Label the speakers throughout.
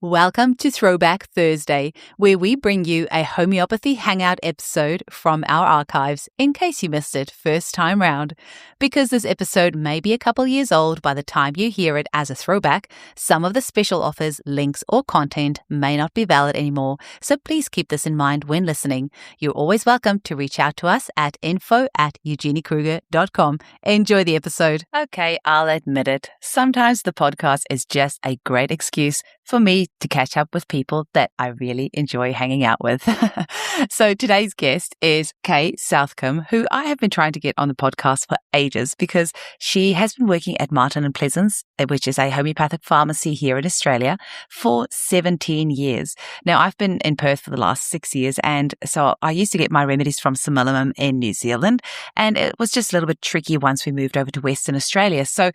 Speaker 1: Welcome to Throwback Thursday, where we bring you a homeopathy hangout episode from our archives in case you missed it first time round. Because this episode may be a couple years old by the time you hear it as a throwback, some of the special offers, links, or content may not be valid anymore, so please keep this in mind when listening. You're always welcome to reach out to us at info@eugeniekruger.com. Enjoy the episode. Okay, I'll admit it. Sometimes the podcast is just a great excuse for me to catch up with people that I really enjoy hanging out with. So today's guest is Kay Southcombe, who I have been trying to get on the podcast for ages because she has been working at Martin and Pleasance, which is a homeopathic pharmacy here in Australia, for 17 years. Now, I've been in Perth for the last 6 years, and so I used to get my remedies from Melbourne in New Zealand, and it was just a little bit tricky once we moved over to Western Australia. So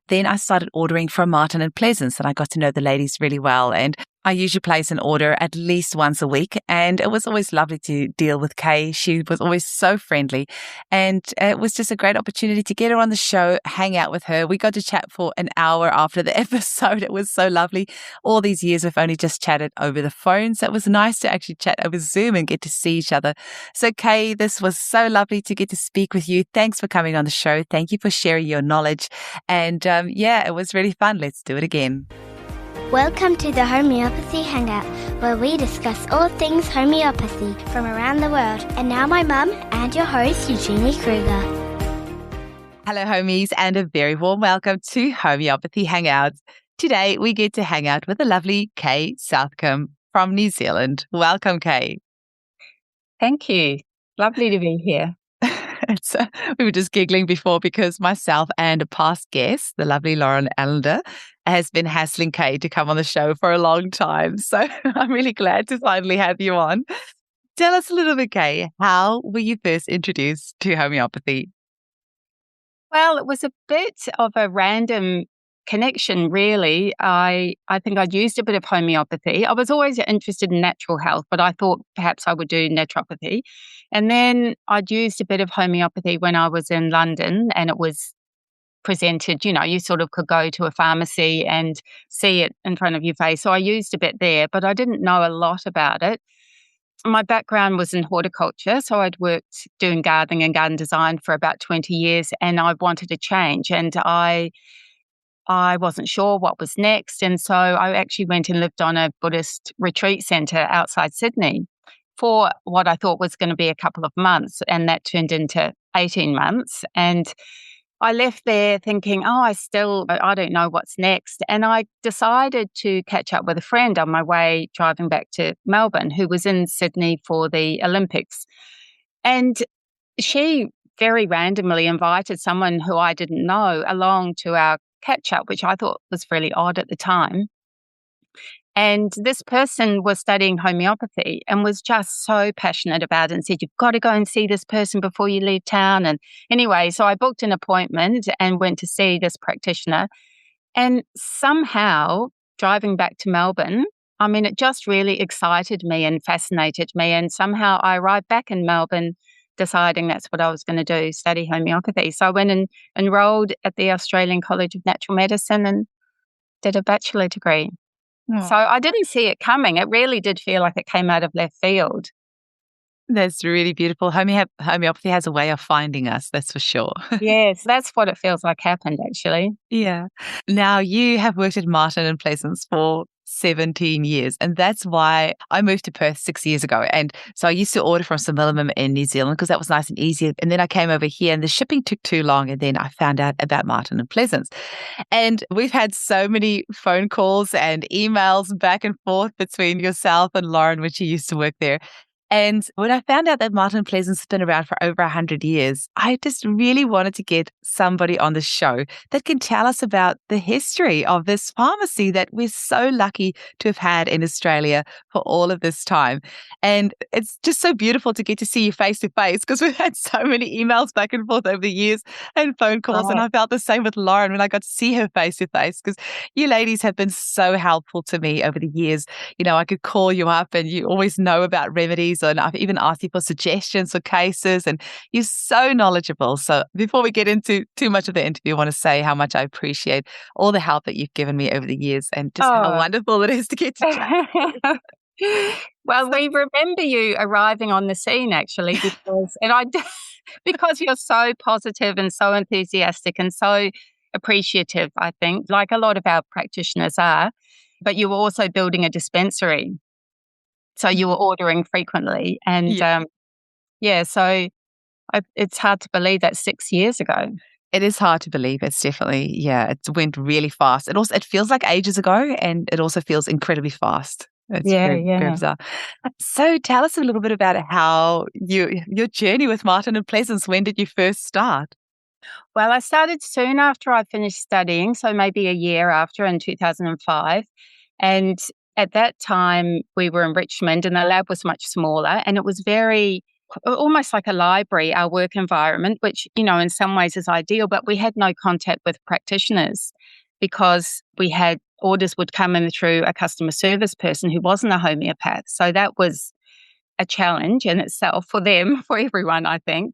Speaker 1: then I started ordering from Martin and Pleasance, and I got to know the ladies really well, and I usually place an order at least once a week, and it was always lovely to deal with Kay. She was always so friendly, and it was just a great opportunity to get her on the show, hang out with her. We got to chat for an hour after the episode. It was so lovely. All these years we've only just chatted over the phone, so it was nice to actually chat over Zoom and get to see each other. So Kay, this was so lovely to get to speak with you. Thanks for coming on the show. Thank you for sharing your knowledge, and it was really fun. Let's do it again.
Speaker 2: Welcome to the Homeopathy Hangout, where we discuss all things homeopathy from around the world. And now my mum and your host, Eugenie Kruger.
Speaker 1: Hello, homies, and a very warm welcome to Homeopathy Hangouts. Today, we get to hang out with the lovely Kay Southcombe from New Zealand. Welcome, Kay.
Speaker 3: Thank you. Lovely to be here.
Speaker 1: We were just giggling before because myself and a past guest, the lovely Lauren Allender, has been hassling Kay to come on the show for a long time. So I'm really glad to finally have you on. Tell us a little bit, Kay, how were you first introduced to homeopathy?
Speaker 3: Well, it was a bit of a random connection, really. I think I'd used a bit of homeopathy. I was always interested in natural health, but I thought perhaps I would do naturopathy. And then I'd used a bit of homeopathy when I was in London, and it was presented, you sort of could go to a pharmacy and see it in front of your face. So I used a bit there, but I didn't know a lot about it. My background was in horticulture, so I'd worked doing gardening and garden design for about 20 years, and I wanted a change, and I wasn't sure what was next. And so I actually went and lived on a Buddhist retreat centre outside Sydney for what I thought was going to be a couple of months, and that turned into 18 months. And I left there thinking, I don't know what's next. And I decided to catch up with a friend on my way driving back to Melbourne who was in Sydney for the Olympics. And she very randomly invited someone who I didn't know along to our catch up, which I thought was really odd at the time. And this person was studying homeopathy and was just so passionate about it and said, you've got to go and see this person before you leave town. And anyway, so I booked an appointment and went to see this practitioner. And somehow, driving back to Melbourne, it just really excited me and fascinated me. And somehow I arrived back in Melbourne deciding that's what I was going to do, study homeopathy. So I went and enrolled at the Australian College of Natural Medicine and did a bachelor degree. So I didn't see it coming. It really did feel like it came out of left field.
Speaker 1: That's really beautiful. Homeopathy has a way of finding us, that's for sure.
Speaker 3: Yes, that's what it feels like happened, actually.
Speaker 1: Yeah. Now, you have worked at Martin and Pleasance for 17 years, and that's why I moved to Perth 6 years ago. And so I used to order from Melbourne in New Zealand because that was nice and easy. And then I came over here and the shipping took too long, and then I found out about Martin and Pleasance. And we've had so many phone calls and emails back and forth between yourself and Lauren when she used to work there. And when I found out that Martin Pleasance has been around for over 100 years, I just really wanted to get somebody on the show that can tell us about the history of this pharmacy that we're so lucky to have had in Australia for all of this time. And it's just so beautiful to get to see you face to face because we've had so many emails back and forth over the years and phone calls.
Speaker 3: Oh.
Speaker 1: And I felt the same with Lauren when I got to see her face to face because you ladies have been so helpful to me over the years. I could call you up and you always know about remedies remedies, and I've even asked you for suggestions for cases, and you're so knowledgeable. So before we get into too much of the interview, I want to say how much I appreciate all the help that you've given me over the years and just how wonderful it is to get to chat.
Speaker 3: Well, we remember you arriving on the scene actually because you're so positive and so enthusiastic and so appreciative, I think, like a lot of our practitioners are. But you were also building a dispensary. So you were ordering frequently. And so it's hard to believe that's 6 years ago.
Speaker 1: It is hard to believe. It's definitely, it went really fast. It feels like ages ago, and it also feels incredibly fast. It's very bizarre. So tell us a little bit about how your journey with Martin and Pleasance. When did you first start?
Speaker 3: Well, I started soon after I finished studying, so maybe a year after, in 2005. And at that time, we were in Richmond and the lab was much smaller, and it was almost like a library, our work environment, which, in some ways is ideal, but we had no contact with practitioners because we had orders would come in through a customer service person who wasn't a homeopath. So that was a challenge in itself for them, for everyone, I think.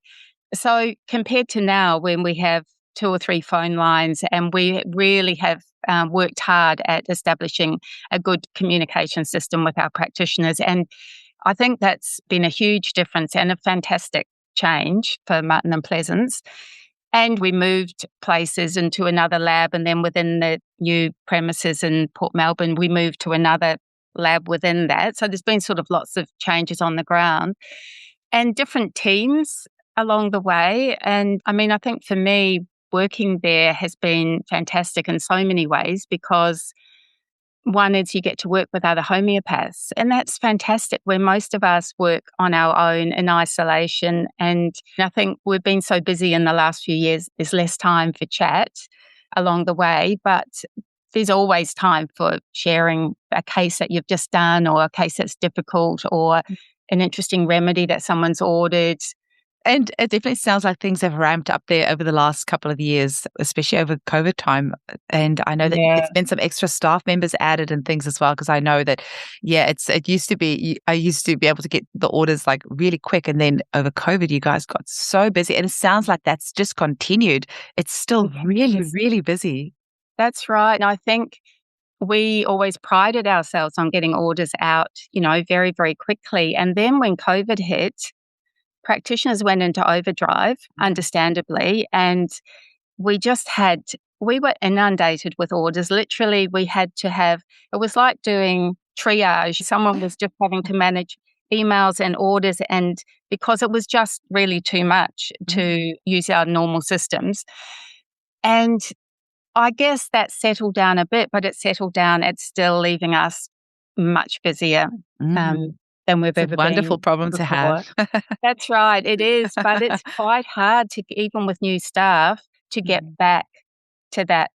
Speaker 3: So compared to now, when we have 2 or 3 phone lines, and we really have worked hard at establishing a good communication system with our practitioners. And I think that's been a huge difference and a fantastic change for Martin and Pleasance. And we moved places into another lab, and then within the new premises in Port Melbourne, we moved to another lab within that. So there's been sort of lots of changes on the ground and different teams along the way. And I mean, I think for me, working there has been fantastic in so many ways because one is you get to work with other homeopaths, and that's fantastic, where most of us work on our own in isolation. And I think we've been so busy in the last few years, there's less time for chat along the way, but there's always time for sharing a case that you've just done, or a case that's difficult, or an interesting remedy that someone's ordered.
Speaker 1: And it definitely sounds like things have ramped up there over the last couple of years, especially over COVID time. And I know that it's been some extra staff members added and things as well, because I know that, it used to be, I used to be able to get the orders like really quick. And then over COVID, you guys got so busy. And it sounds like that's just continued. It's still really, really busy.
Speaker 3: That's right. And I think we always prided ourselves on getting orders out, very, very quickly. And then when COVID hit, practitioners went into overdrive, understandably, and we were inundated with orders. Literally, we had to it was like doing triage. Someone was just having to manage emails and orders, and because it was just really too much to use our normal systems. And I guess that settled down a bit, but it's still leaving us much busier. Than we've ever been.
Speaker 1: Wonderful problem
Speaker 3: before.
Speaker 1: To have.
Speaker 3: That's right, it is, but it's quite hard to, even with new staff, to get back to that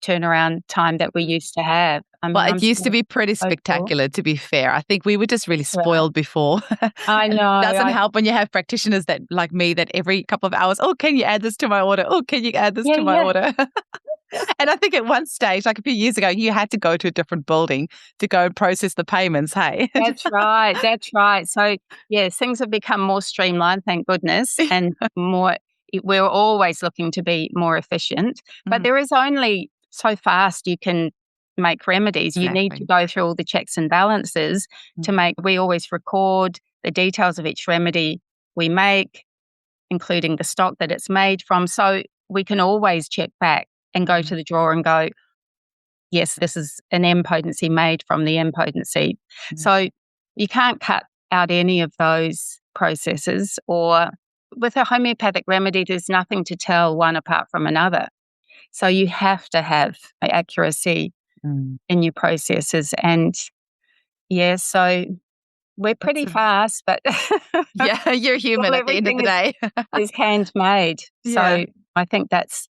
Speaker 3: turnaround time that we used to have.
Speaker 1: It used to be pretty spectacular, to be fair. I think we were just really spoiled before.
Speaker 3: I know.
Speaker 1: It doesn't help when you have practitioners that, like me, that every couple of hours, can you add this to my order? Can you add this to my order? And I think at one stage, like a few years ago, you had to go to a different building to go and process the payments, hey?
Speaker 3: That's right. So, things have become more streamlined, thank goodness, and we're always looking to be more efficient. But there is only so fast you can make remedies. You need to go through all the checks and balances we always record the details of each remedy we make, including the stock that it's made from. So we can always check back and go to the drawer and go, yes, this is an M potency made from the M potency. So you can't cut out any of those processes, or with a homeopathic remedy, there's nothing to tell one apart from another. So you have to have accuracy in your processes. And so we're pretty fast, but
Speaker 1: you're human at the end of the day.
Speaker 3: Is handmade. So I think that's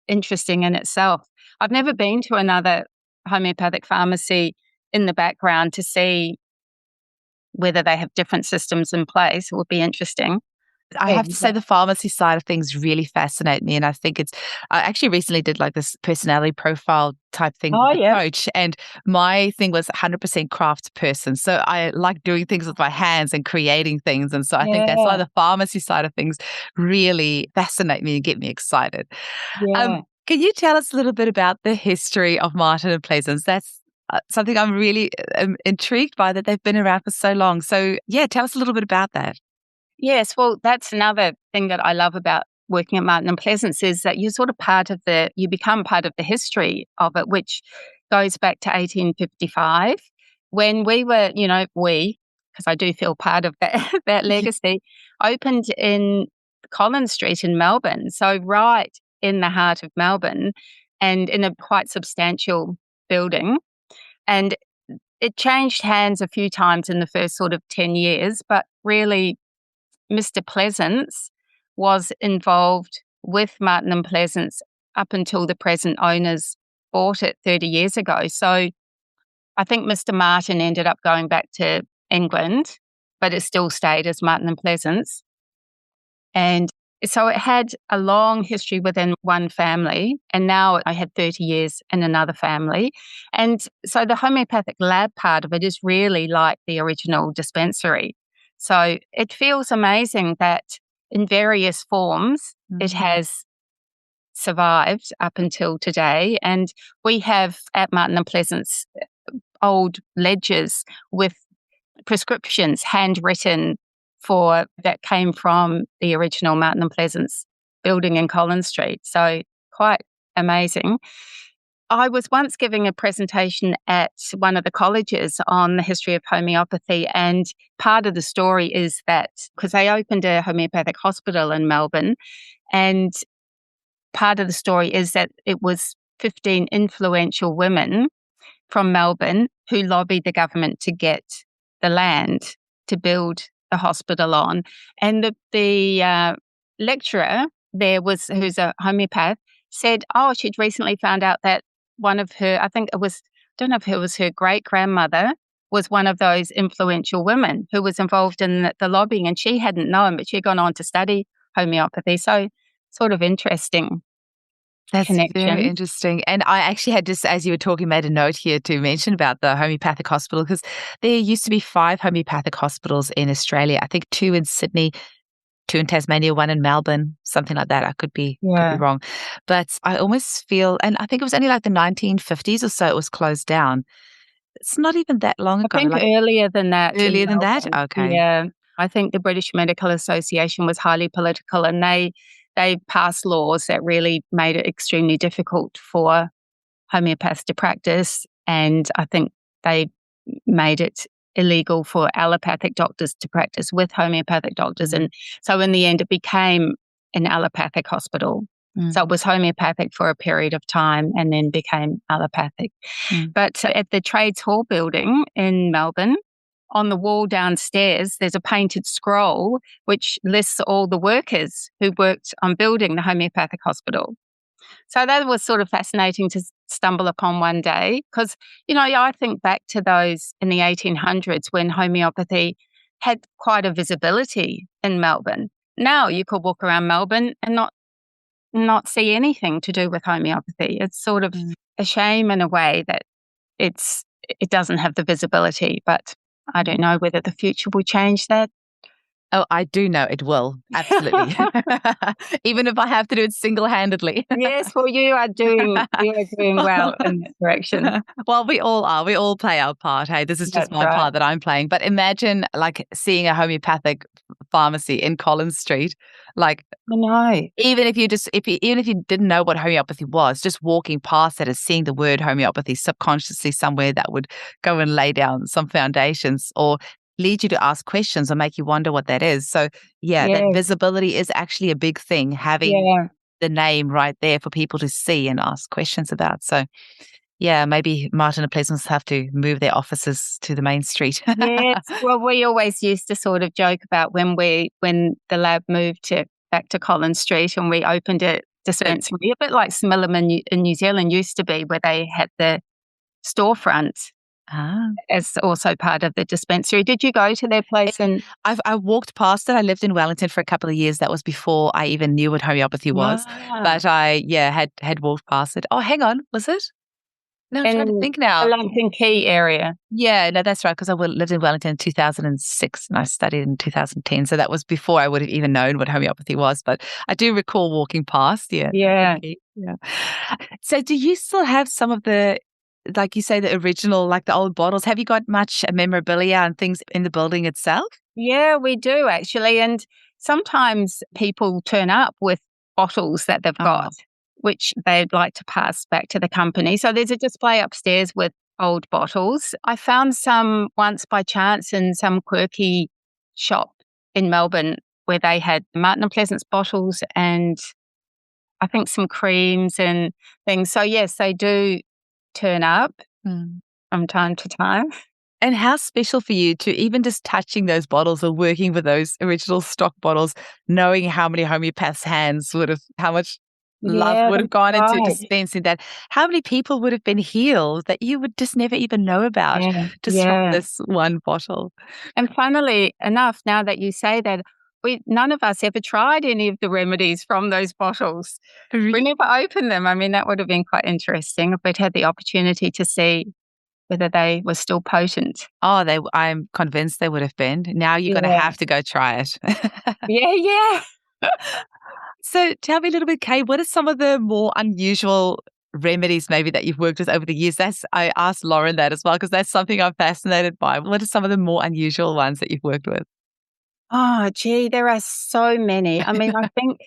Speaker 3: interesting in itself. I've never been to another homeopathic pharmacy in the background to see whether they have different systems in place. It would be interesting.
Speaker 1: I have to say the pharmacy side of things really fascinate me. And I think I actually recently did like this personality profile type thing with a coach. And my thing was 100% craft person. So I like doing things with my hands and creating things. And so I think that's why the pharmacy side of things really fascinate me and get me excited. Can you tell us a little bit about the history of Martin and Pleasance? That's something I'm really intrigued by, that they've been around for so long. So yeah, tell us a little bit about that.
Speaker 3: Yes, well, that's another thing that I love about working at Martin and Pleasance, is that you're sort of you become part of the history of it, which goes back to 1855, when we were, because I do feel part of that legacy, opened in Collins Street in Melbourne. So right in the heart of Melbourne, and in a quite substantial building. And it changed hands a few times in the first sort of 10 years, but really Mr. Pleasance was involved with Martin and Pleasance up until the present owners bought it 30 years ago. So I think Mr. Martin ended up going back to England, but it still stayed as Martin and Pleasance. And so it had a long history within one family, and now I had 30 years in another family. And so the homeopathic lab part of it is really like the original dispensary. So it feels amazing that in various forms it has survived up until today. And we have at Martin and Pleasance old ledgers with prescriptions handwritten that came from the original Martin and Pleasance building in Collins Street. So quite amazing. I was once giving a presentation at one of the colleges on the history of homeopathy, and part of the story is that because they opened a homeopathic hospital in Melbourne, and part of the story is that it was 15 influential women from Melbourne who lobbied the government to get the land to build the hospital on. And the lecturer there who's a homeopath, said, she'd recently found out that one of her, I don't know if it was her great-grandmother, was one of those influential women who was involved in the lobbying, and she hadn't known, but she'd gone on to study homeopathy. So sort of interesting.
Speaker 1: That's
Speaker 3: connection.
Speaker 1: Very interesting. And I actually had just, as you were talking, made a note here to mention about the homeopathic hospital, because there used to be 5 homeopathic hospitals in Australia. I think 2 in Sydney, 2 in Tasmania, 1 in Melbourne, something like that. I could be wrong. But I almost feel, and I think it was only like the 1950s or so it was closed down. It's not even that long ago.
Speaker 3: I think earlier than that.
Speaker 1: Earlier than that? Okay.
Speaker 3: Yeah. I think the British Medical Association was highly political, and they passed laws that really made it extremely difficult for homeopaths to practice. And I think they made it illegal for allopathic doctors to practice with homeopathic doctors. And so in the end, it became an allopathic hospital. So it was homeopathic for a period of time and then became allopathic. But at the Trades Hall building in Melbourne, on the wall downstairs, there's a painted scroll which lists all the workers who worked on building the homeopathic hospital. So that was sort of fascinating to stumble upon one day, because, I think back to those in the 1800s when homeopathy had quite a visibility in Melbourne. Now you could walk around Melbourne and not see anything to do with homeopathy. It's sort of a shame in a way that it doesn't have the visibility, but I don't know whether the future will change that.
Speaker 1: Oh, I do know it will. Absolutely. Even if I have to do it single-handedly.
Speaker 3: Yes, well, you are doing well in that direction.
Speaker 1: Well, we all are. We all play our part. Hey, this is just my part that I'm playing. But imagine like seeing a homeopathic pharmacy in Collins Street. Like,
Speaker 3: I know.
Speaker 1: Even if you didn't know what homeopathy was, just walking past it and seeing the word homeopathy subconsciously somewhere, that would go and lay down some foundations or lead you to ask questions or make you wonder what that is. So that visibility is actually a big thing, having the name right there for people to see and ask questions about. So maybe Martin and Pleasance have to move their offices to the main street.
Speaker 3: Yes. Well, we always used to sort of joke about when the lab moved back to Collins Street and we opened a dispensary, a bit like Smillam in New Zealand used to be, where they had the storefront
Speaker 1: Ah.
Speaker 3: as also part of the dispensary. Did you go to their place? And
Speaker 1: I walked past it. I lived in Wellington for a couple of years. That was before I even knew what homeopathy was. But I, had walked past it. Oh, hang on. Was it? No, I'm trying to
Speaker 3: in
Speaker 1: think
Speaker 3: the
Speaker 1: now.
Speaker 3: London Key area.
Speaker 1: Yeah, no, that's right. Because I lived in Wellington in 2006 and I studied in 2010. So that was before I would have even known what homeopathy was. But I do recall walking past. Yeah.
Speaker 3: Yeah.
Speaker 1: Yeah. So do you still have some of the, like you say, the original, like the old bottles? Have you got much memorabilia and things in the building itself?
Speaker 3: Yeah, we do actually. And sometimes people turn up with bottles that they've got, which they'd like to pass back to the company. So there's a display upstairs with old bottles. I found some once by chance in some quirky shop in Melbourne where they had Martin and Pleasance bottles and I think some creams and things. So yes, they do turn up from time to time.
Speaker 1: And how special for you to even just touching those bottles or working with those original stock bottles, knowing how many homeopaths' hands how much love would have gone into dispensing that. How many people would have been healed that you would just never even know about just from this one bottle?
Speaker 3: And funnily enough, now that you say that, none of us ever tried any of the remedies from those bottles. We never opened them. I mean, that would have been quite interesting if we'd had the opportunity to see whether they were still potent.
Speaker 1: Oh, I'm convinced they would have been. Now you're going to have to go try it.
Speaker 3: Yeah.
Speaker 1: So tell me a little bit, Kay, what are some of the more unusual remedies maybe that you've worked with over the years? I asked Lauren that as well because that's something I'm fascinated by. What are some of the more unusual ones that you've worked with?
Speaker 3: Oh, gee, there are so many. I mean, I think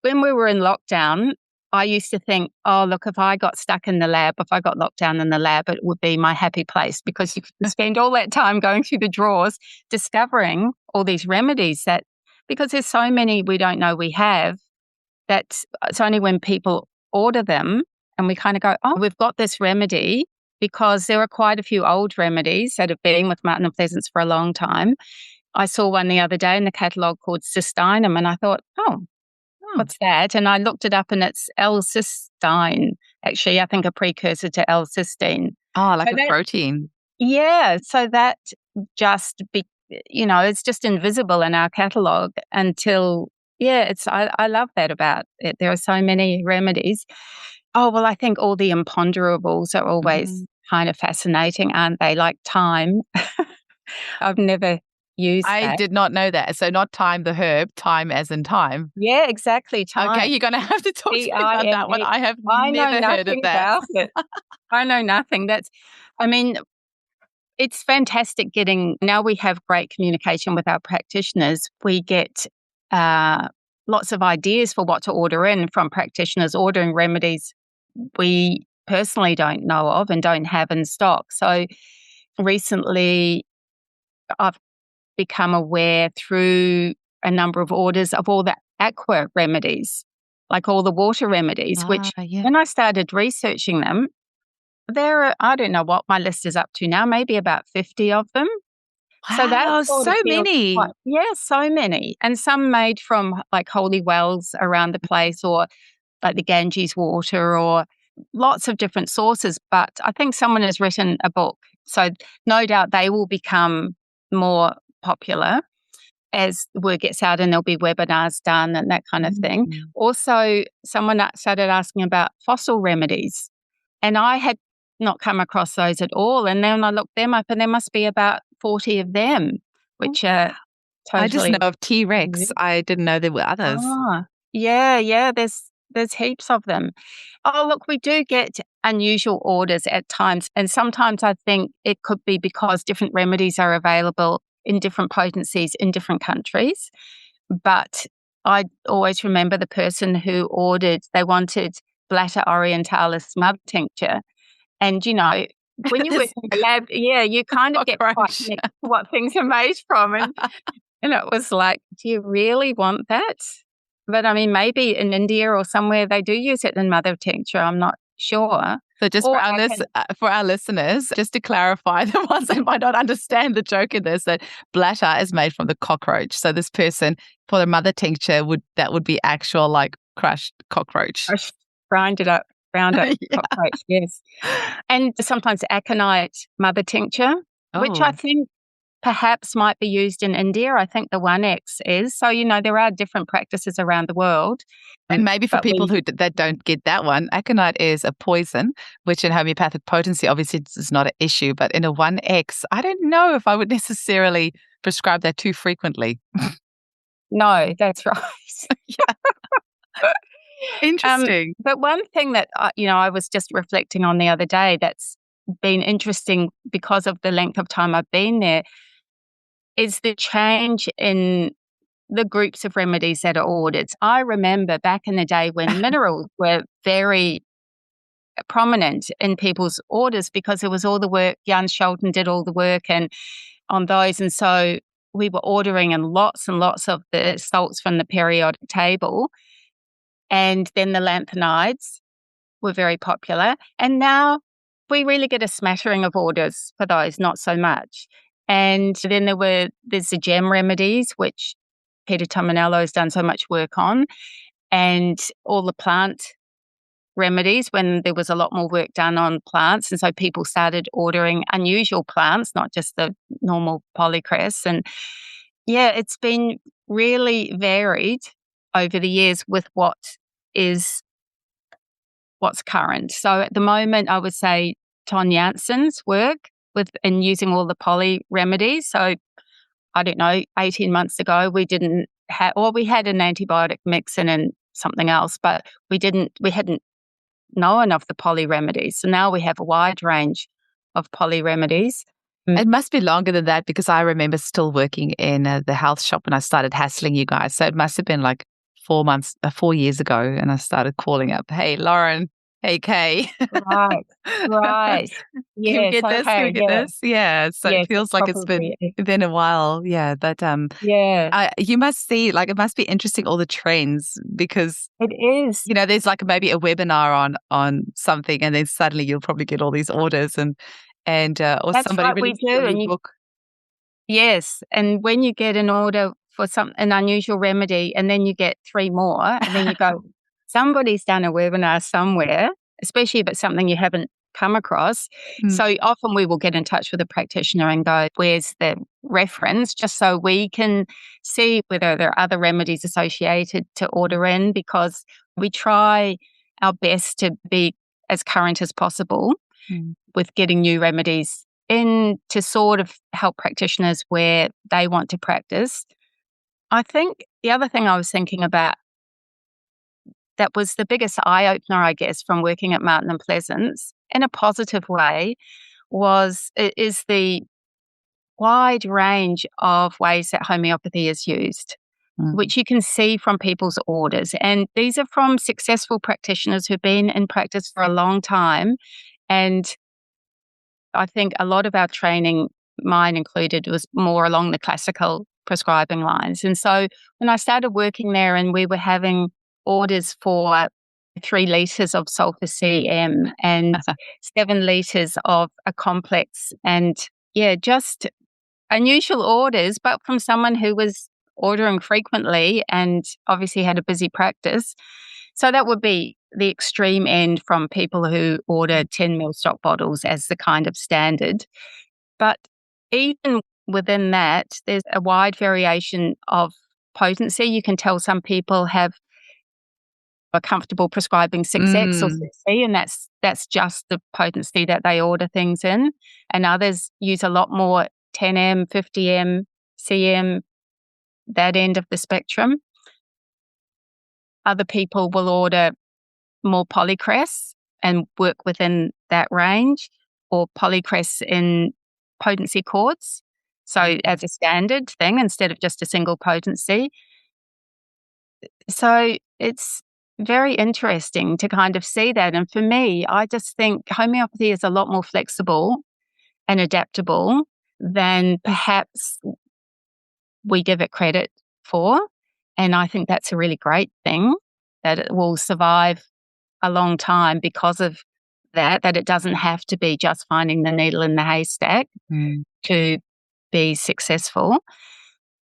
Speaker 3: when we were in lockdown, I used to think, oh, look, if I got stuck in the lab, if I got locked down in the lab, it would be my happy place because you could spend all that time going through the drawers, discovering all these remedies because there's so many we don't know we have, that it's only when people order them and we kind of go, oh, we've got this remedy, because there are quite a few old remedies that have been with Martin and Pleasance for a long time. I saw one the other day in the catalogue called cysteinum and I thought, what's that? And I looked it up and it's L-cysteine, actually, I think a precursor to L-cysteine.
Speaker 1: Oh, like a protein. Yeah.
Speaker 3: So that just, it's just invisible in our catalogue until, I love that about it. There are so many remedies. Oh, well, I think all the imponderables are always kind of fascinating, aren't they? Like thyme. I've never used that.
Speaker 1: I did not know that. So not thyme the herb, thyme as in time.
Speaker 3: Yeah, exactly. Thyme.
Speaker 1: Okay, you're going to have to talk to me about that one. I have never heard of that.
Speaker 3: I know nothing. It's fantastic now we have great communication with our practitioners. We get lots of ideas for what to order in from practitioners ordering remedies we personally don't know of and don't have in stock. So recently I've become aware through a number of orders of all the aqua remedies, like all the water remedies, which when I started researching them, there are, I don't know what my list is up to now, maybe about 50 of them.
Speaker 1: Wow, so that's so many.
Speaker 3: So many. And some made from like holy wells around the place or like the Ganges water or lots of different sources. But I think someone has written a book. So no doubt they will become more popular as word gets out and there'll be webinars done and that kind of thing. Also, someone started asking about fossil remedies and I had not come across those at all. And then I looked them up and there must be about 40 of them, which are totally...
Speaker 1: I just know of T-Rex. I didn't know there were others.
Speaker 3: There's heaps of them. Oh, look, we do get unusual orders at times. And sometimes I think it could be because different remedies are available in different potencies in different countries. But I always remember the person who they wanted Blatta orientalis mud tincture. And, when you work in the lab, you kind of get quite connected to what things are made from. And it was like, do you really want that? But I mean, maybe in India or somewhere they do use it in mother tincture. I'm not sure.
Speaker 1: So just for our listeners, just to clarify, the ones that might not understand the joke in this, that Blatta is made from the cockroach. So this person, for the mother tincture, would be actual like crushed cockroach.
Speaker 3: Grind it up. round up
Speaker 1: Yeah.
Speaker 3: cockroach, yes. And sometimes aconite mother tincture, which I
Speaker 1: Oh.
Speaker 3: think perhaps might be used in India. I think the 1X is. So, there are different practices around the world.
Speaker 1: And maybe for
Speaker 3: But
Speaker 1: people
Speaker 3: we,
Speaker 1: that don't get that one, aconite is a poison, which in homeopathic potency obviously is not an issue. But in a 1X, I don't know if I would necessarily prescribe that too frequently.
Speaker 3: no, that's right.
Speaker 1: Interesting.
Speaker 3: But one thing that, I was just reflecting on the other day that's been interesting because of the length of time I've been there is the change in the groups of remedies that are ordered. I remember back in the day when minerals were very prominent in people's orders because it was all the work. Jan Scholten did all the work and on those. And so we were ordering and lots of the salts from the periodic table. And then the lanthanides were very popular. And now we really get a smattering of orders for those, not so much. And then there's the gem remedies, which Peter Tomanello has done so much work on, and all the plant remedies when there was a lot more work done on plants. And so people started ordering unusual plants, not just the normal polycress. And yeah, it's been really varied over the years with what's current. So at the moment, I would say Ton Janssen's work in using all the poly remedies. So I don't know, 18 months ago, we didn't have, or we had an antibiotic mix and something else, but we hadn't known of the poly remedies. So now we have a wide range of poly remedies.
Speaker 1: It must be longer than that because I remember still working in the health shop when I started hassling you guys. So it must have been like 4 years ago, and I started calling up, "Hey, Lauren. Hey, Kay.
Speaker 3: Right.
Speaker 1: Can we
Speaker 3: Yes,
Speaker 1: get this? Can
Speaker 3: okay,
Speaker 1: we get
Speaker 3: yeah.
Speaker 1: this?" Yeah. So it
Speaker 3: Yes,
Speaker 1: feels
Speaker 3: it's
Speaker 1: like it's
Speaker 3: probably,
Speaker 1: been a while. Yeah. But
Speaker 3: yeah,
Speaker 1: you must see, like, it must be interesting, all the trends, because
Speaker 3: it is.
Speaker 1: there's like maybe a webinar on something, and then suddenly you'll probably get all these orders, and or
Speaker 3: That's
Speaker 1: somebody
Speaker 3: right, we
Speaker 1: releases
Speaker 3: do.
Speaker 1: a new
Speaker 3: And
Speaker 1: book.
Speaker 3: yes, and when you get an order for an unusual remedy and then you get 3 more and then you go, somebody's done a webinar somewhere, especially if it's something you haven't come across.
Speaker 1: Mm.
Speaker 3: So often we will get in touch with a practitioner and go, where's the reference? Just so we can see whether there are other remedies associated to order in, because we try our best to be as current as possible with getting new remedies in to sort of help practitioners where they want to practice. I think the other thing I was thinking about that was the biggest eye-opener, I guess, from working at Martin and Pleasance in a positive way is the wide range of ways that homeopathy is used, which you can see from people's orders. And these are from successful practitioners who've been in practice for a long time. And I think a lot of our training, mine included, was more along the classical prescribing lines. And so when I started working there and we were having orders for 3 litres of sulfur CM and 7 litres of a complex, and yeah, just unusual orders, but from someone who was ordering frequently and obviously had a busy practice. So that would be the extreme end from people who order 10 ml stock bottles as the kind of standard. But even within that, there's a wide variation of potency. You can tell some people are comfortable prescribing 6X or 6C, and that's just the potency that they order things in. And others use a lot more 10M, 50M, CM, that end of the spectrum. Other people will order more polycress and work within that range, or polycress in potency quartz. So as a standard thing instead of just a single potency. So it's very interesting to kind of see that. And for me, I just think homeopathy is a lot more flexible and adaptable than perhaps we give it credit for. And I think that's a really great thing, that it will survive a long time because of that it doesn't have to be just finding the needle in the haystack to be successful.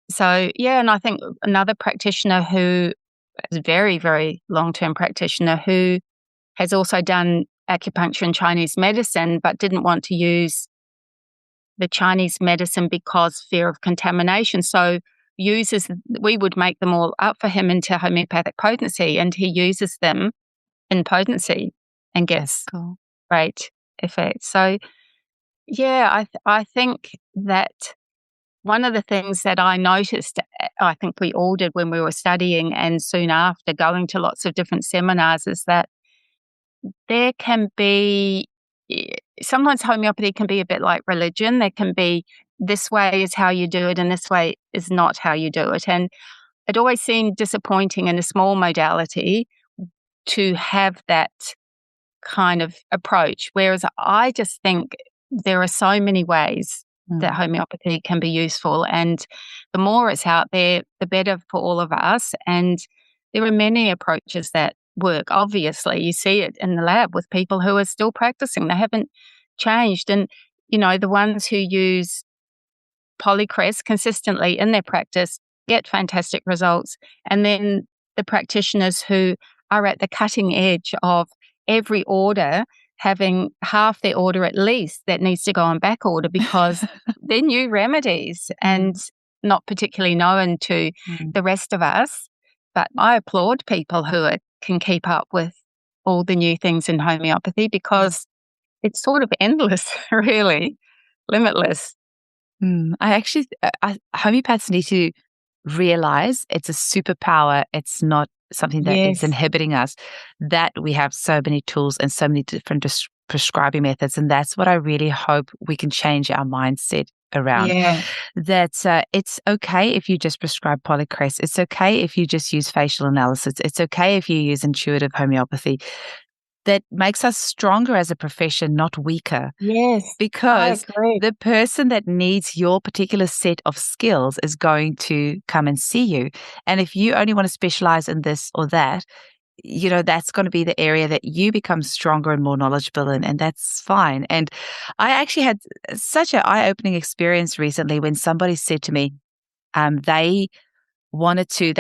Speaker 3: So, yeah, and I think another practitioner who is a very, very long-term practitioner who has also done acupuncture and Chinese medicine, but didn't want to use the Chinese medicine because fear of contamination. So we would make them all up for him into homeopathic potency, and he uses them in potency and gets
Speaker 1: cool.
Speaker 3: great effect. So, yeah, I think that one of the things that I noticed, I think we all did when we were studying and soon after going to lots of different seminars, is that there can be, sometimes homeopathy can be a bit like religion. There can be, this way is how you do it and this way is not how you do it. And it always seemed disappointing in a small modality to have that kind of approach. Whereas I just think there are so many ways that homeopathy can be useful. And the more it's out there, the better for all of us. And there are many approaches that work. Obviously, you see it in the lab with people who are still practicing. They haven't changed. And, the ones who use polycrest consistently in their practice get fantastic results. And then the practitioners who are at the cutting edge of every order having half their order at least that needs to go on back order because they're new remedies and not particularly known to the rest of us. But I applaud people who can keep up with all the new things in homeopathy because it's sort of endless, really, limitless.
Speaker 1: Homeopaths need to realize it's a superpower. It's not something that is inhibiting us, that we have so many tools and so many different prescribing methods. And that's what I really hope we can change our mindset around.
Speaker 3: Yeah.
Speaker 1: That it's okay if you just prescribe polycrest. It's okay if you just use facial analysis. It's okay if you use intuitive homeopathy. That makes us stronger as a profession, not weaker.
Speaker 3: Yes,
Speaker 1: because
Speaker 3: I agree.
Speaker 1: the person that needs your particular set of skills is going to come and see you. And if you only want to specialize in this or that, that's going to be the area that you become stronger and more knowledgeable in, and that's fine. And I actually had such an eye-opening experience recently when somebody said to me, they're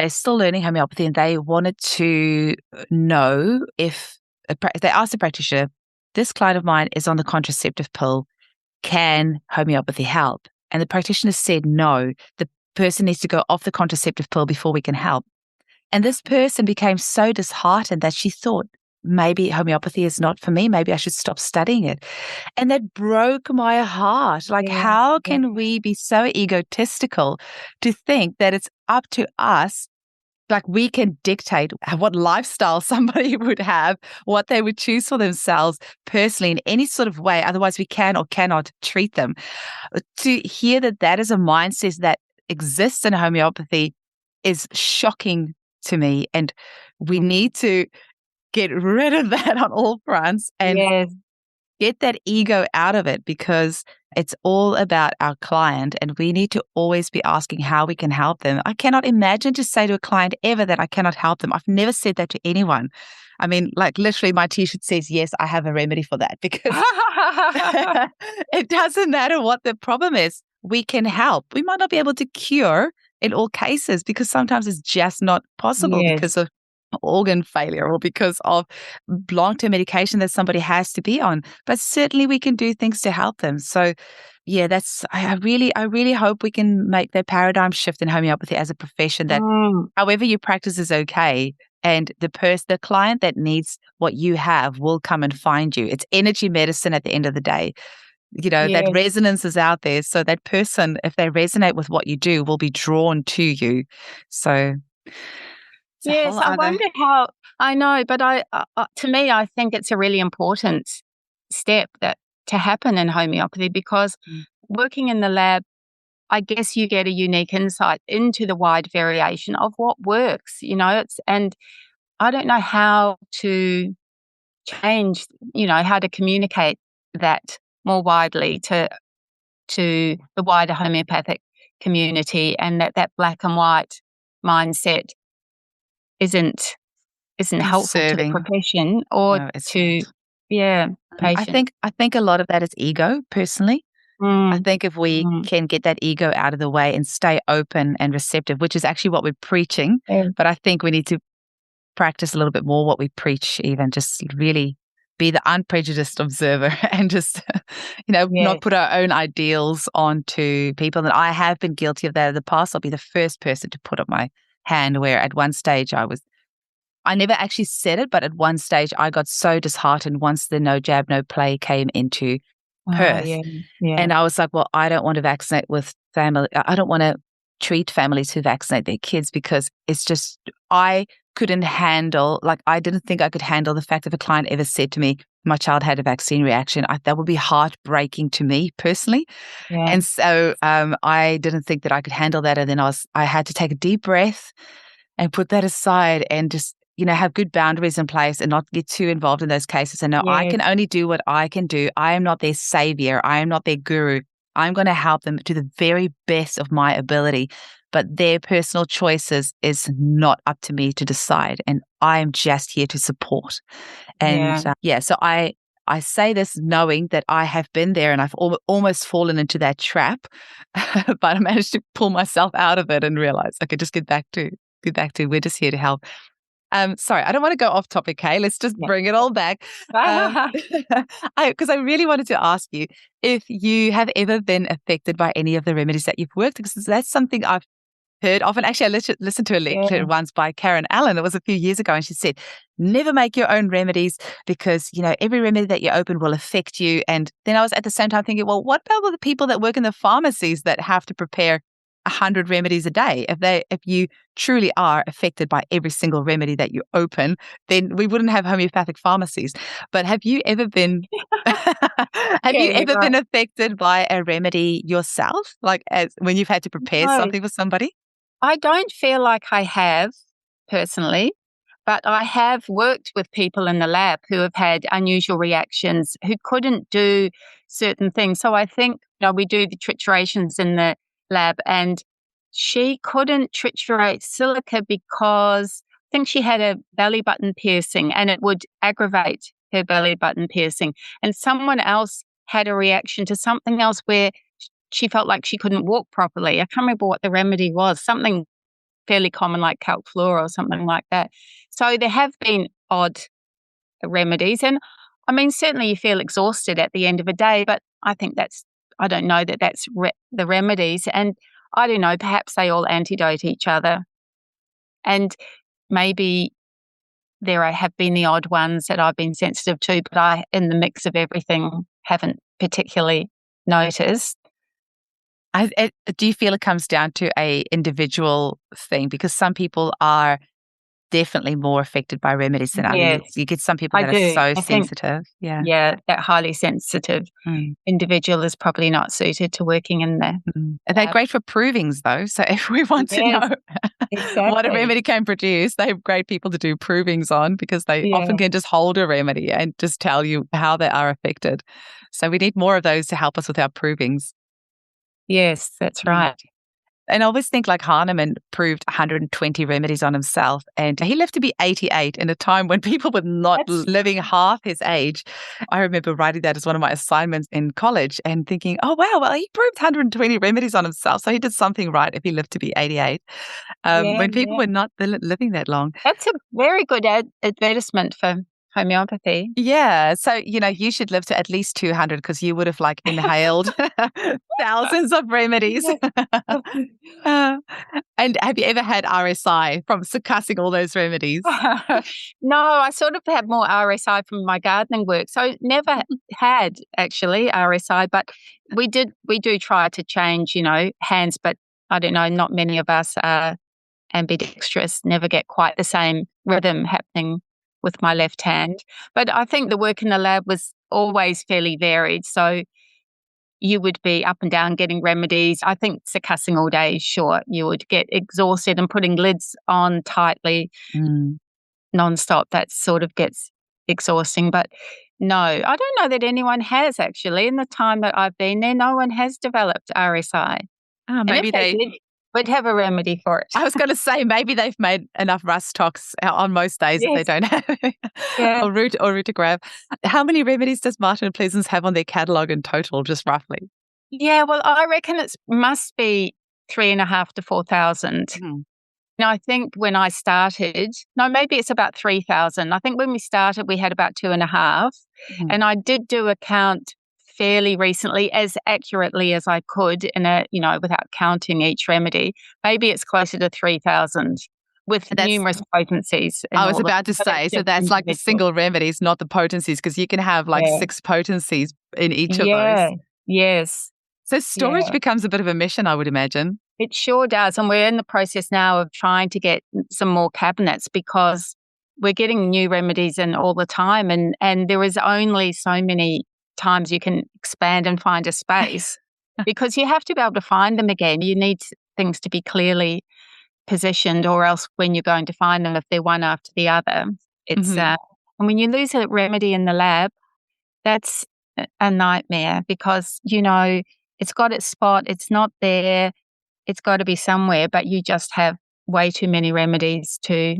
Speaker 1: still learning homeopathy and they wanted to know if they asked the practitioner, this client of mine is on the contraceptive pill. Can homeopathy help? And the practitioner said, no, the person needs to go off the contraceptive pill before we can help. And this person became so disheartened that she thought, maybe homeopathy is not for me. Maybe I should stop studying it. And that broke my heart. Like, how can we be so egotistical to think that it's up to us? Like, we can dictate what lifestyle somebody would have, what they would choose for themselves personally in any sort of way. Otherwise, we can or cannot treat them. To hear that is a mindset that exists in homeopathy is shocking to me. And we need to get rid of that on all fronts and get that ego out of it, because it's all about our client and we need to always be asking how we can help them. I cannot imagine to say to a client ever that I cannot help them. I've never said that to anyone. I mean, like, literally my t-shirt says, yes, I have a remedy for that, because it doesn't matter what the problem is. We can help. We might not be able to cure in all cases because sometimes it's just not possible because of organ failure or because of long-term medication that somebody has to be on, but certainly we can do things to help them. So I really hope we can make that paradigm shift in homeopathy as a profession, that however you practice is okay, and the client that needs what you have will come and find you. It's energy medicine at the end of the day. That resonance is out there, so that person, if they resonate with what you do, will be drawn to you. So
Speaker 3: yes, I wonder how. I know, but to me, I think it's a really important step to happen in homeopathy, because working in the lab, I guess you get a unique insight into the wide variation of what works. And I don't know how to change. How to communicate that more widely to the wider homeopathic community, and that black and white mindset isn't helpful to the profession or to patient.
Speaker 1: I think a lot of that is ego, personally. I think if we can get that ego out of the way and stay open and receptive, which is actually what we're preaching, but I think we need to practice a little bit more what we preach, even just really be the unprejudiced observer and just, not put our own ideals onto people. And I have been guilty of that in the past. I'll be the first person to put up my hand where at one stage I never actually said it, but at one stage I got so disheartened once the no jab, no play came into Perth. And I was like, well, I don't want to vaccinate with family. I don't want to treat families who vaccinate their kids because it's just, I couldn't handle, I didn't think I could handle the fact if a client ever said to me, my child had a vaccine reaction. That would be heartbreaking to me personally.
Speaker 3: Yeah.
Speaker 1: And so I didn't think that I could handle that. And then I had to take a deep breath and put that aside and just, have good boundaries in place and not get too involved in those cases. And know I can only do what I can do. I am not their savior. I am not their guru. I'm going to help them to the very best of my ability, but their personal choices is not up to me to decide. And I am just here to support. And so I say this knowing that I have been there and I've almost fallen into that trap, but I managed to pull myself out of it and realize, okay, just get back to we're just here to help. Sorry, I don't want to go off topic, Kay. Let's just bring it all back. Because I really wanted to ask you if you have ever been affected by any of the remedies that you've worked, because that's something I've heard of. And actually, I listened to a lecture once by Karen Allen. It was a few years ago, and she said, never make your own remedies because, every remedy that you open will affect you. And then I was at the same time thinking, well, what about the people that work in the pharmacies that have to prepare 100 remedies a day? If you truly are affected by every single remedy that you open, then we wouldn't have homeopathic pharmacies. But have you ever been been affected by a remedy yourself, when you've had to prepare something for somebody?
Speaker 3: I don't feel like I have personally, but I have worked with people in the lab who have had unusual reactions, who couldn't do certain things. So I think we do the triturations in the lab, and she couldn't triturate silica because I think she had a belly button piercing and it would aggravate her belly button piercing. And someone else had a reaction to something else where she felt like she couldn't walk properly. I can't remember what the remedy was, something fairly common like calc flora or something like that. So there have been odd remedies. And I mean, certainly you feel exhausted at the end of a day, but I think I don't know that that's the remedies. And I don't know, perhaps they all antidote each other. And maybe there have been the odd ones that I've been sensitive to, but I, in the mix of everything, haven't particularly noticed.
Speaker 1: Do you feel it comes down to a individual thing? Because some people are definitely more affected by remedies than others. You get some people that are so sensitive.
Speaker 3: Yeah, that highly sensitive individual is probably not suited to working in there.
Speaker 1: They're great for provings, though. So if we want to know what a remedy can produce, they're great people to do provings on because they often can just hold a remedy and just tell you how they are affected. So we need more of those to help us with our provings.
Speaker 3: Yes, that's right.
Speaker 1: And I always think Hahnemann proved 120 remedies on himself, and he lived to be 88 in a time when people were not living half his age. I remember writing that as one of my assignments in college and thinking, oh, wow, well, he proved 120 remedies on himself, so he did something right if he lived to be 88 when people were not living that long.
Speaker 3: That's a very good advertisement for homeopathy.
Speaker 1: Yeah. So, you should live to at least 200 because you would have inhaled thousands of remedies. And have you ever had RSI from succussing all those remedies?
Speaker 3: No, I sort of had more RSI from my gardening work. So never had actually RSI, but we do try to change, hands, but I don't know, not many of us are ambidextrous, never get quite the same rhythm happening with my left hand. But I think the work in the lab was always fairly varied. So you would be up and down getting remedies. I think succussing all day, sure, you would get exhausted, and putting lids on tightly nonstop, that sort of gets exhausting. But no, I don't know that anyone has actually. In the time that I've been there, no one has developed RSI.
Speaker 1: Maybe they
Speaker 3: would have a remedy for it.
Speaker 1: I was going to say maybe they've made enough rust tox on most days that they don't have or root-to-grab. How many remedies does Martin and Pleasance have on their catalogue in total, just roughly?
Speaker 3: Yeah, well, I reckon it must be 3,500 to 4,000. And I think when I started, no, maybe it's about 3,000. I think when we started, we had about 2.5.
Speaker 1: Mhm.
Speaker 3: And I did do a count fairly recently, as accurately as I could, without counting each remedy. Maybe it's closer to 3,000 with
Speaker 1: That's
Speaker 3: numerous potencies. And
Speaker 1: I was
Speaker 3: all of
Speaker 1: about to
Speaker 3: but it's
Speaker 1: say, so
Speaker 3: just
Speaker 1: that's like the
Speaker 3: individual.
Speaker 1: single remedies, not the potencies, because you can have like
Speaker 3: Yeah.
Speaker 1: 6 potencies in each of
Speaker 3: Yeah.
Speaker 1: those.
Speaker 3: Yes.
Speaker 1: So storage
Speaker 3: Yeah.
Speaker 1: becomes a bit of a mission, I would imagine.
Speaker 3: It sure does. And we're in the process now of trying to get some more cabinets because we're getting new remedies in all the time. And there is only so many times you can expand and find a space because you have to be able to find them again. You need things to be clearly positioned, or else when you're going to find them, if they're one after the other, it's,
Speaker 1: Mhm.
Speaker 3: and when you lose a remedy in the lab, that's a nightmare because, it's got its spot, it's not there. It's got to be somewhere, but you just have way too many remedies to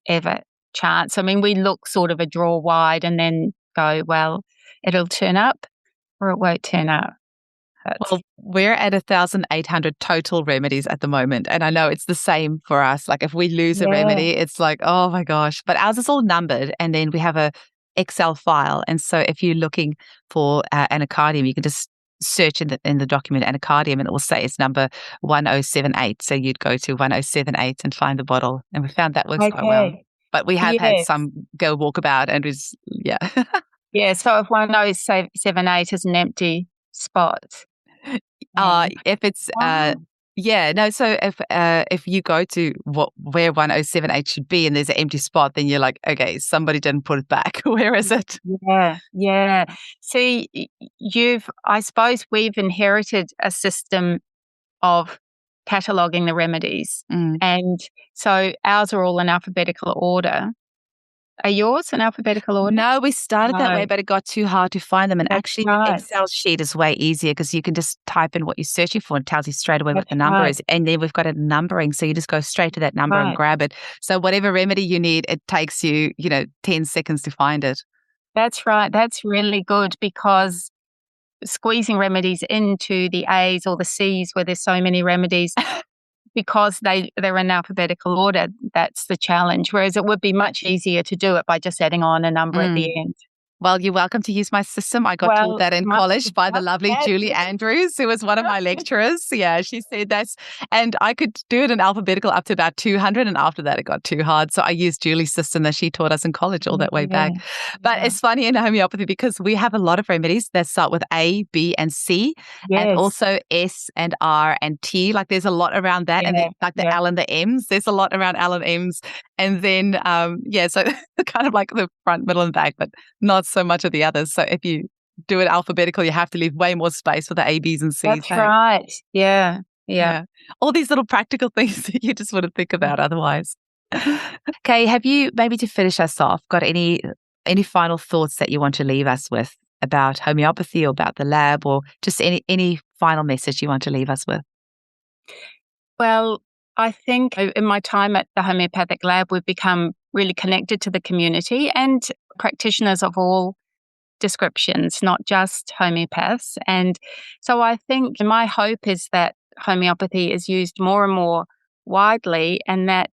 Speaker 3: ever chance. I mean, we look sort of a draw wide and then go, well, it'll turn up or it won't turn up.
Speaker 1: Well, we're at 1,800 total remedies at the moment. And I know it's the same for us. Like if we lose a
Speaker 3: Yeah.
Speaker 1: remedy, it's like, oh my gosh. But ours is all numbered. And then we have a Excel file. And so if you're looking for anacardium, you can just search in the document anacardium and it will say it's number 1078. So you'd go to 1078 and find the bottle. And we found that works quite well.
Speaker 3: Okay.
Speaker 1: But we have had
Speaker 3: Yes.
Speaker 1: some go walkabout and it's, yeah.
Speaker 3: Yeah. So if 1078 is an empty spot.
Speaker 1: If it's
Speaker 3: Wow.
Speaker 1: yeah, no, so if you go to where 1078 should be and there's an empty spot, then you're like, okay, somebody didn't put it back. Where is it?
Speaker 3: Yeah, yeah. See, I suppose we've inherited a system of cataloguing the remedies.
Speaker 1: Mm.
Speaker 3: And so ours are all in alphabetical order. Are yours in alphabetical order?
Speaker 1: No, we started that way,
Speaker 3: No.
Speaker 1: but it got too hard to find them. And
Speaker 3: That's
Speaker 1: actually, the
Speaker 3: right.
Speaker 1: Excel sheet is way easier because you can just type in what you're searching for and it tells you straight away what
Speaker 3: That's
Speaker 1: the number
Speaker 3: right.
Speaker 1: is. And then we've got a numbering. So you just go straight to that number and
Speaker 3: Right.
Speaker 1: grab it. So whatever remedy you need, it takes you, 10 seconds to find it.
Speaker 3: That's right. That's really good because squeezing remedies into the A's or the C's where there's so many remedies because they're in alphabetical order, that's the challenge. Whereas it would be much easier to do it by just adding on a number at the end.
Speaker 1: Well, you're welcome to use my system. I got taught that in college by the lovely Julie Andrews, who was one of my lecturers. Yeah, she said that's, and I could do it in alphabetical up to about 200, and after that it got too hard. So I used Julie's system that she taught us in college all that way back. But it's funny in homeopathy because we have a lot of remedies that start with A, B, and C, and also S and R and T. Like there's a lot around that, and then, like the L and the M's. There's a lot around L and M's, and then so kind of like the front, middle, and back, but not so much of the others. So if you do it alphabetical, you have to leave way more space for the A, B's, and C's.
Speaker 3: That's right. Yeah.
Speaker 1: All these little practical things that you just wouldn't think about otherwise. Okay, have you, maybe to finish us off, got any final thoughts that you want to leave us with about homeopathy or about the lab, or just any final message you want to leave us with?
Speaker 3: Well, I think in my time at the Homeopathic Lab, we've become really connected to the community and practitioners of all descriptions, not just homeopaths. And so I think my hope is that homeopathy is used more and more widely and that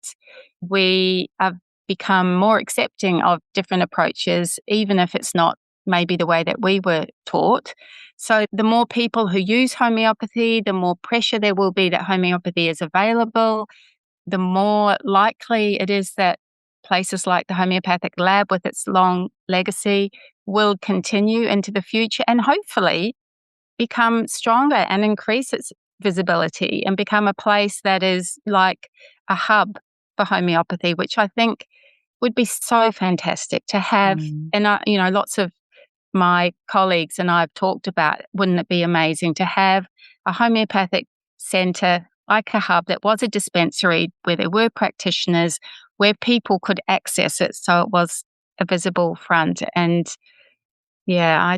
Speaker 3: we have become more accepting of different approaches, even if it's not maybe the way that we were taught. So the more people who use homeopathy, the more pressure there will be that homeopathy is available, the more likely it is that places like the Homeopathic Lab with its long legacy will continue into the future and hopefully become stronger and increase its visibility and become a place that is like a hub for homeopathy, which I think would be so fantastic to have. And, lots of my colleagues and I have talked about, wouldn't it be amazing to have a homeopathic centre like a hub that was a dispensary where there were practitioners, where people could access it so it was a visible front. And I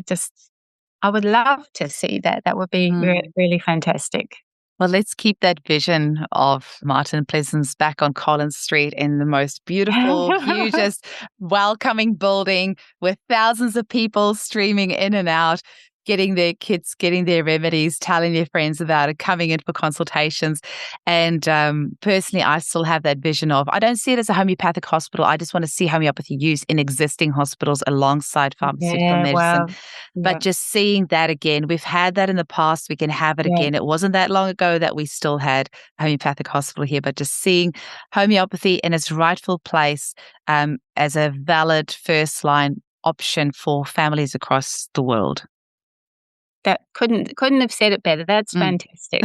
Speaker 3: would love to see that. That would be really fantastic.
Speaker 1: Well, let's keep that vision of Martin Pleasance back on Collins Street in the most beautiful, hugest, welcoming building with thousands of people streaming in and out. getting their kits, getting their remedies, telling their friends about it, coming in for consultations. And personally, I still have that vision of, I don't see it as a homeopathic hospital. I just want to see homeopathy used in existing hospitals alongside pharmaceutical medicine.
Speaker 3: Wow.
Speaker 1: But just seeing that again, we've had that in the past, we can have it again. It wasn't that long ago that we still had a homeopathic hospital here, but just seeing homeopathy in its rightful place as a valid first line option for families across the world.
Speaker 3: That couldn't have said it better. That's fantastic.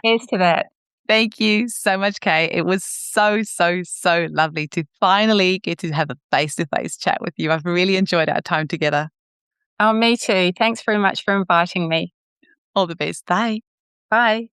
Speaker 3: Here's to that.
Speaker 1: Thank you so much, Kay. It was so, so, so lovely to finally get to have a face-to-face chat with you. I've really enjoyed our time together.
Speaker 3: Oh, me too. Thanks very much for inviting me.
Speaker 1: All the best. Bye.
Speaker 3: Bye.